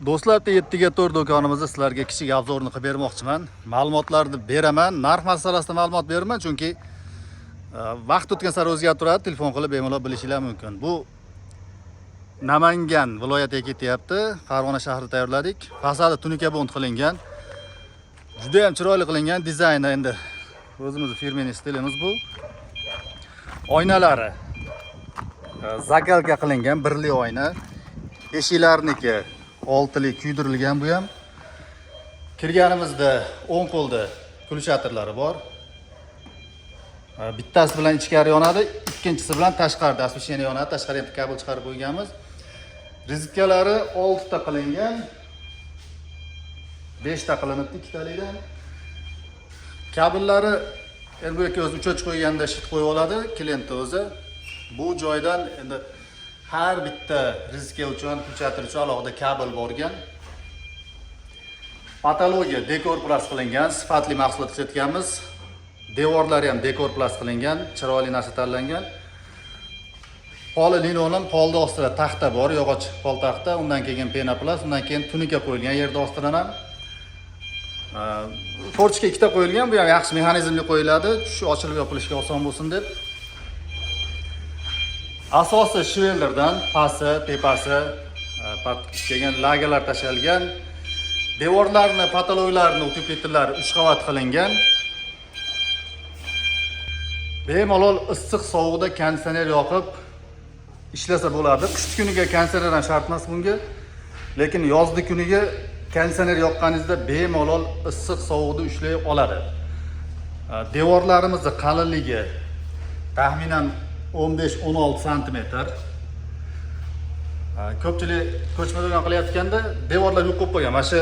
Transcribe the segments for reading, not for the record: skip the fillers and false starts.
Do'stlar, 7 ga 4 do'konimizda sizlarga kichik obzorni qilib bermoqchiman. Ma'lumotlarni beraman. Narx masalasida ma'lumot beraman, chunki vaqt o'tgan sari o'zgarib turadi. Telefon qilib bemalol bilishingiz mumkin. Bu Namangan viloyatiga ketyapti. Farg'ona shahrida tayyorladik. Fasadi tunika bond qilingan. Juda ham chiroyli qilingan dizayni, endi o'zimizning firmening stilimiz bu. Oynalari zagalga qilingan, birli oyna. Eshiklarniki oltilik kuydirilgan bu ham. Kirganimizda o'ng qo'lda kulchatirlari bor. Bittasi bilan ichkari yonadi, ikkinchisi bilan tashqarida osveshение yonadi. Tashqariga ham kabel chiqarib qo'yganmiz. Rizitkalari 6 ta qilingan. 5 ta qilinibdi ikkitalikdan. Kabellari endi bu yerga o'zi uchoch qo'yganda shit qo'yib oladi klient o'zi. Bu joydan endi har bitta rizka uchun, kulchatir uchun alohida kabel borgan. Patologiya dekor plast qilingan, sifatli mahsulot ishlatganmiz. Devorlari ham dekor plast qilingan, chiroyli narsa tanlangan. Poli linoleum, polda ostida taxta bor, yog'och pol taxta, undan keyin penoplast, undan keyin tunika qo'yilgan yerda ostidan ham. Forchka ikkita qo'yilgan, bu ham yaxshi mexanizmli qo'yiladi, shu ochilib yopilishga oson bo'lsin deb. Asosi shvellerdan, pasti, tepasi, keyin lagerlar tashalgan. Devorlarni, patologlarni, utepletlari 3 qavat qilingan. Bemalol issiq sovuqda konditsioner yoqib ishlasa bo'ladi. Qish kuniga konditsioner ham shart emas bunga. Lekin yozda kuniga konditsioner yoqqaningizda bemalol issiq sovuqda ushlay oladi. Devorlarimizning qalinligi taxminan 15-16 sm. Ko'pchilik ko'chma do'kon qilayotganda devorlar yo'q qo'yib qo'ygan. Mana shu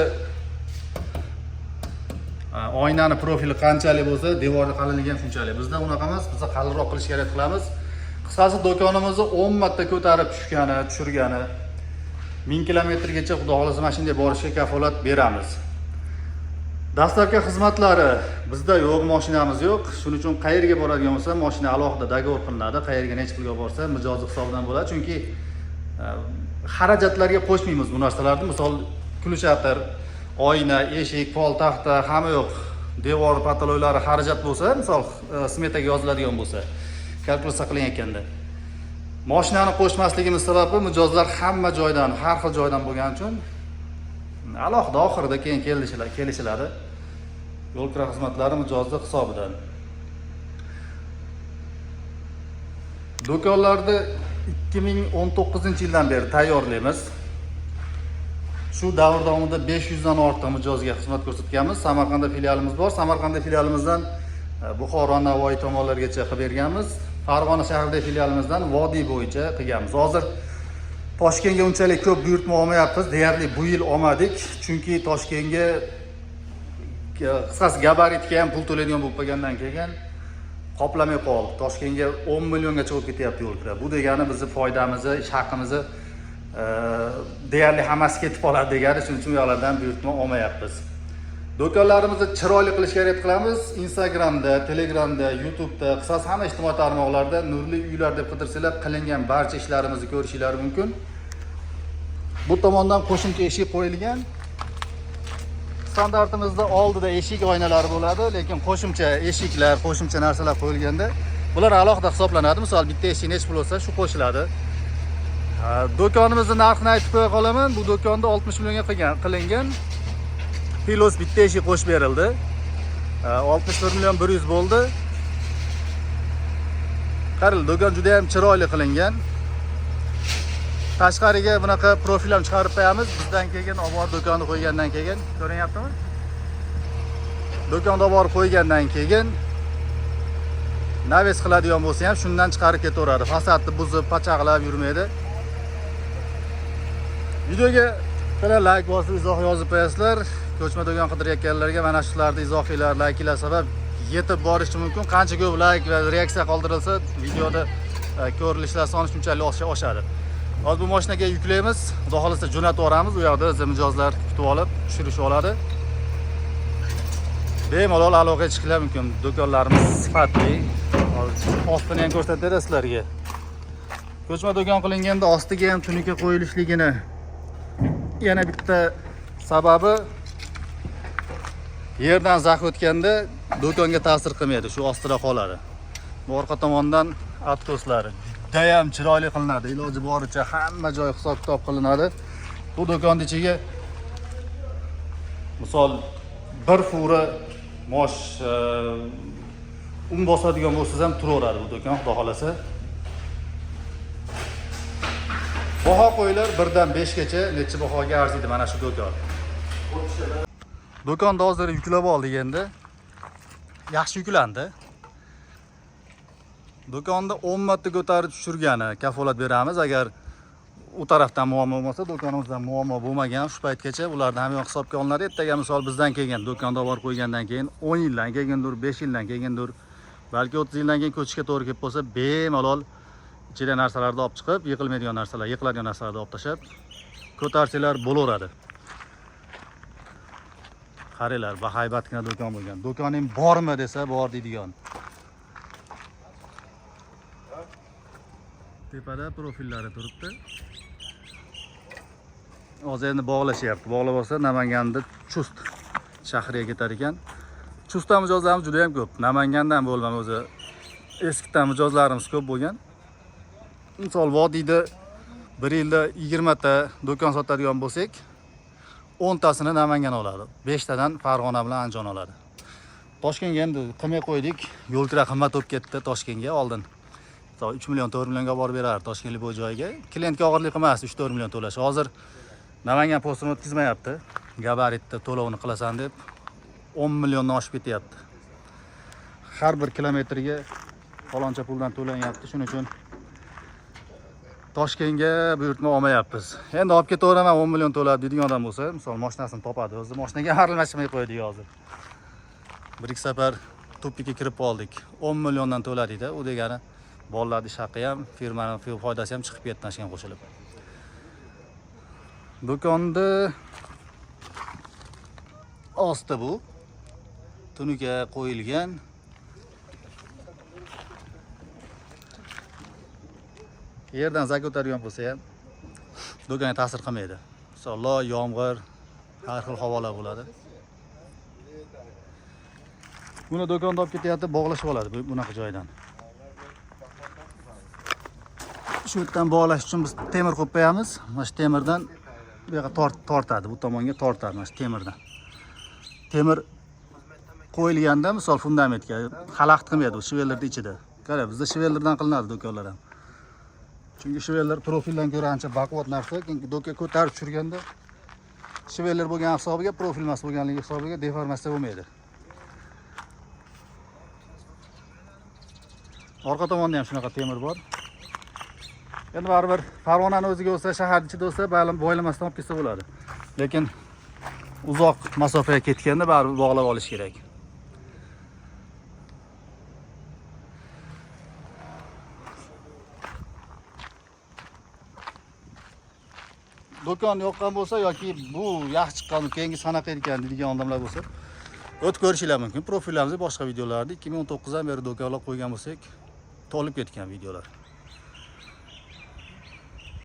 oynani profili qanchalik bo'lsa, devorning qalinligi ham shunchalik. Bizda unaqa emas, biz qalinroq qilishga harakat qilamiz. Qisqasi do'konimizni 10 marta ko'tarib tushirgani, 1000 kilometrgacha xudo xolasa mashinada borishga kafolat beramiz. Dastlabki xizmatlari bizda yo'q, mashinamiz yo'q. Shuning uchun qayerga boradigan bo'lsa, mashina alohida dogovor qilinadi. Qayerga necha pulga borsa, mijozi hisobidan bo'ladi. Chunki xarajatlarga qo'shmaymiz bu narsalarni. Misol, kulchatir, oyna, eshik, pol taxta hamma yo'q. Devor patologlari xarajat bo'lsa, misol smetaga yoziladigan bo'lsa, kalkulyatsiya qilinayotganda. Mashinani qo'shmasligimiz sababi mijozlar hamma joydan, har xil joydan bo'lgani uchun alohida oxirida keyin kelishiladi. Yo'l kira xizmatlari mijozlar hisobidan. Do'konlarda 2019-yildan beri tayyorlaymiz. Shu davr davomida 500 dan ortiq mijozga xizmat ko'rsatganmiz. Samarqandda filialimiz bor. Samarqandda filialimizdan Buxoro, Navoiy tomonlargacha qilib berganmiz. Farg'ona shahridagi filialimizdan Vodiy bo'yicha qilganmiz. Hozir Toshkentga unchalik ko'p buyurtma olmayapmiz. Deyarli bu yil olmadik, chunki Toshkentga qisqasi gabaritga ham pul to'laydigan bo'lib qolgandan keyin qoplamay qoldi. Toshkentga 10 milliongacha olib ketyapti yo'l kira. Bu degani bizning foydamizni, ish haqimizni deyarli hammasi ketib qoladi degani, shuning uchun ulardan buyurtma olmayapmiz. Do'konlarimizni chiroyli qilishga harakat qilamiz. Instagramda, Telegramda, YouTube'da, qisqasi hamma ijtimoiy tarmoqlarda Nurli uylar deb qidirsanglar, qilingan barcha ishlarimizni ko'rishingiz mumkin. Bu tomondan qo'shimcha eshik qo'yilgan. Standartimizda oldida eshik oynalari bo'ladi, lekin qo'shimcha eshiklar, qo'shimcha narsalar qo'yilganda bular alohida hisoblanadi. Misol, bitta eshik nech pul bo'lsa, shu qo'shiladi. Do'konimizning narxini aytib qo'ya qolaman. Bu do'konda 60 millionga qilingan. Pilos bitta eshik qo'shib berildi. 61 million 100 bo'ldi. Qarang, do'kon juda ham chiroyli qilingan. Tashqariga bunaqa profil ham chiqarib qo'yamiz. Bizdan keyin obor do'konni qo'ygandan keyin, ko'ryaptimi? Do'konda obor qo'ygandan keyin naves qiladigan bo'lsa ham shundan chiqarib ketaveradi. Fasadni buzib, pachaqlab yurmaydi. Videoga qara like bosib, izoh yozib qo'yasizlar. Ko'chma do'kon qidirayotganlarga mana shularni izohlar, likelar sabab yetib borishi mumkin. Qancha ko'p like va reaksiya qoldirilsa, videoda ko'rilishlar soni shunchalik oshadi. Hozir bu mashinaga yuklaymiz. Xudo xolasa jo'natib yuboramiz. U yoqda mijozlar kutib olib, tushirib oladi. Bemalol aloqa chiqishlar mumkin. Do'konlarimiz sifatli. Ostini ham ko'rsatib beradi sizlarga. Ko'chma do'kon qilinganda ostiga ham tunika qo'yilishligini yana bitta sababi yerdan zax o'tganda do'konga ta'sir qilmaydi, shu ostida qoladi. Bu orqa tomondan atkoslari judayam chiroyli qilinadi. Iloji boricha hamma joy hisob-kitob qilinadi. Bu do'konning ichiga misol bir fura mosh un bosadigan bo'lsangiz ham turaveradi bu do'kon, xudo xolasa. Baho qo'ylar 1 dan 5 gacha necha bahoga arziydi mana shu do'kon. Do'konda hozir yuklab oldik endi. Yaxshi yuklandi. Do'konni 10 marta ko'tarib tushirgani kafolat beramiz. Agar u tarafdan muammo bo'lmasa, do'konimizdan muammo bo'lmagan shu paytgacha ularni ham hisobga olinadi. Ertaga misol bizdan kelgan, do'konda olib qo'ygandan keyin 10 yildan kelgandir, 5 yildan kelgandir, balki 30 yildan keyin ko'chishga to'g'ri kelib qolsa, bemalol ichida narsalarni olib chiqib, yiqilmaydigan narsalar, yiqiladigan narsalarni olib tashlab ko'tarsanglar bo'laveradi. Qaranglar, bahaybatgina do'kon bo'lgan. Do'koning bormi desa, bor deydigan. Tepada profillari turibdi. Hozir endi bog'lashyapti. Bog'lab olsa Namanganda Chust shahriga ketar ekan. Chustdan mijozlarimiz juda ham ko'p. Namangandan bo'lmam o'zi. Eskidan mijozlarimiz ko'p bo'lgan. Misol vodiyda 1 yilda 20 ta do'kon sotadigan bo'lsak, 10 tasini Namangan oladi. 5 tadan Farg'ona bilan Andijon oladi. Toshkentga endi qilmay qo'ydik. Yo'l kira qimmat bo'lib ketdi Toshkentga oldin. 3 million 4 millionga borib berardi Toshkentlik bu joyga. Klientga og'irlik emas, 3-4 million to'lash. Hozir Namangan postini o'tkazmayapti. Gabaritda to'lovini qilasan deb 10 milliondan oshib ketyapti. Har bir kilometrga faloncha puldan to'lanyapti. Shuning uchun Toshkentga buyurtma olmayapmiz. Endi olib ketaveraman 10 million to'lab deydigan odam bo'lsa, misol mashinasini topadi. O'zi mashinaga aralashmay qo'ydik hozir. Bir ikki safar to'piga kirib qoldik. 10 milliondan to'ladikda, u degani bolalarning ish haqqi ham, firmaning foydasi ham chiqib ketdi nashgan qo'shilib. Do'konda osti bu tunuka qo'yilgan. Yerdan zak o'tadigan bo'lsa ham do'konga ta'sir qilmaydi. Masalan, yomg'ir, har xil havolar bo'ladi. Buni do'konda olib ketyapti, bog'lashib oladi bunaqa joydan. Shu yerdan bog'lash uchun biz temir qo'yib qo'yamiz. Mana shu temirdan bu yoqqa tortadi, bu tomonga tortadi mana shu temirdan. Temir qo'yilganda, misol fundamentga xalaqit qilmaydi, bu shivellarning ichida. Qara, bizda shivellardan qilinadi do'konlar ham. Chunki shivellar profildan ko'ra ancha baquvvat narsa, chunki do'kka ko'tarib tushirganda shivellar bo'lgan hisobiga, profil emas bo'lganligi hisobiga deformatsiya bo'lmaydi. Orqa tomonda ham shunaqa temir bor. Endi baribir Farg'onaning o'ziga bo'lsa, shahar ichida bo'lsa, bo'ylamasdan olib ketsa bo'ladi. Lekin uzoq masofaga ketganda baribir bog'lab olish kerak. Do'kon yoqqan bo'lsa yoki bu yaxshi chiqqan, keyingi sanaqa ekan deydigan odamlar bo'lsa, o'tib ko'rishinglar mumkin. Profillarimizda boshqa videolarda 2019 dan beri do'konlar qo'ygan bo'lsak, to'lib ketgan videolar.